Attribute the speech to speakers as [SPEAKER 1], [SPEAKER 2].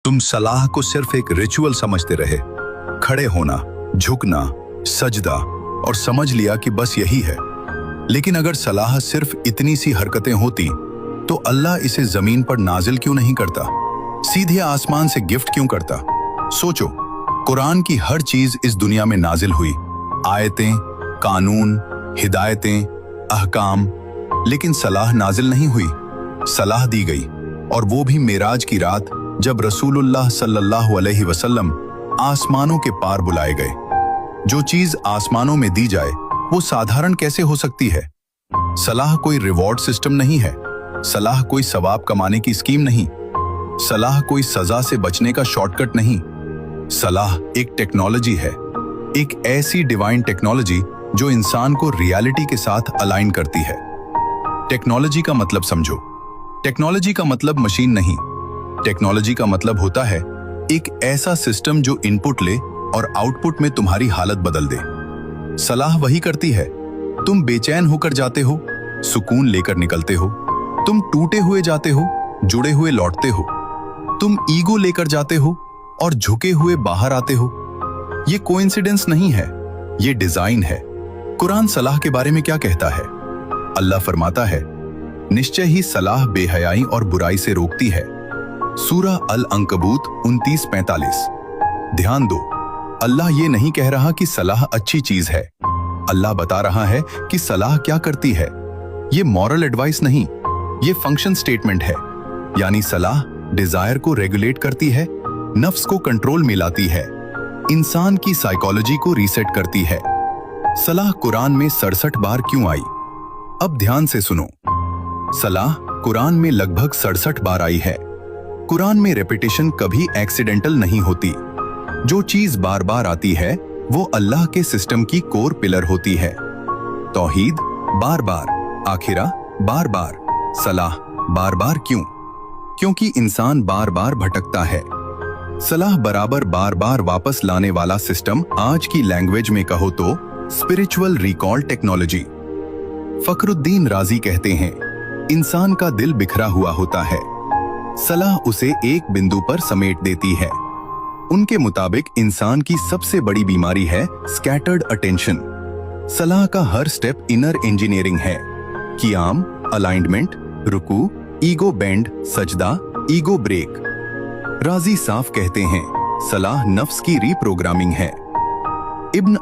[SPEAKER 1] तुम सलाह को सिर्फ एक रिचुअल समझते रहे, खड़े होना, झुकना, सजदा, और समझ लिया कि बस यही है। लेकिन अगर सलाह सिर्फ इतनी सी हरकतें होती तो अल्लाह इसे जमीन पर नाजिल क्यों नहीं करता, सीधे आसमान से गिफ्ट क्यों करता? सोचो, कुरान की हर चीज इस दुनिया में नाजिल हुई, आयतें, कानून, हिदायतें, अहकाम, लेकिन सलाह नाजिल नहीं हुई। सलाह दी गई, और वो भी मेराज की रात, जब रसूलुल्लाह सल्लल्लाहु अलैहि वसल्लम आसमानों के पार बुलाए गए। जो चीज आसमानों में दी जाए वो साधारण कैसे हो सकती है? सलाह कोई रिवॉर्ड सिस्टम नहीं है, सलाह कोई सवाब कमाने की स्कीम नहीं, सलाह कोई सजा से बचने का शॉर्टकट नहीं। सलाह एक टेक्नोलॉजी है, एक ऐसी डिवाइन टेक्नोलॉजी जो इंसान को रियलिटी के साथ अलाइन करती है। टेक्नोलॉजी का मतलब समझो। टेक्नोलॉजी का मतलब मशीन नहीं, टेक्नोलॉजी का मतलब होता है एक ऐसा सिस्टम जो इनपुट ले और आउटपुट में तुम्हारी हालत बदल दे। सलाह वही करती है। तुम बेचैन होकर जाते हो, सुकून लेकर निकलते हो। तुम टूटे हुए जाते हो, जुड़े हुए लौटते हो। तुम ईगो लेकर जाते हो और झुके हुए बाहर आते हो। ये कोइंसिडेंस नहीं है, ये डिजाइन है। कुरान सलाह के बारे में क्या कहता है? अल्लाह फरमाता है, निश्चय ही सलाह बेहयाई और बुराई से रोकती है। सूरह अल अंकबूत 29:45। ध्यान दो, अल्लाह ये नहीं कह रहा कि सलाह अच्छी चीज है। अल्लाह बता रहा है कि सलाह क्या करती है। ये मॉरल एडवाइस नहीं, ये फंक्शन स्टेटमेंट है। यानी सलाह डिजायर को रेगुलेट करती है, नफ्स को कंट्रोल में लाती है, इंसान की साइकोलॉजी को रीसेट करती है। सलाह कुरान में 67 बार क्यों आई? अब ध्यान से सुनो। सलाह कुरान में लगभग 67 बार आई है। कुरान में रेपिटेशन कभी एक्सीडेंटल नहीं होती। जो चीज बार बार आती है वो अल्लाह के सिस्टम की कोर पिलर होती है। तौहीद बार बार, आखिरा बार बार, सलाह बार बार। क्यों? क्योंकि इंसान बार बार भटकता है। सलाह बराबर बार बार वापस लाने वाला सिस्टम, आज की लैंग्वेज में कहो तो स्पिरिचुअल रिकॉल टेक्नोलॉजी। फखरुद्दीन राजी कहते हैं, इंसान का दिल बिखरा हुआ होता है, सलाह उसे एक बिंदु पर समेट देती है। उनके मुताबिक इंसान की सबसे बड़ी बीमारी है स्कैटर्ड अटेंशन। सलाह का हर स्टेप इनर इंजीनियरिंग है। क़ियाम, अलाइनमेंट, रुकू, ईगो बेंड, सजदा, ईगो ब्रेक। राजी साफ कहते हैं, सलाह नफ्स की रीप्रोग्रामिंग है। इब्न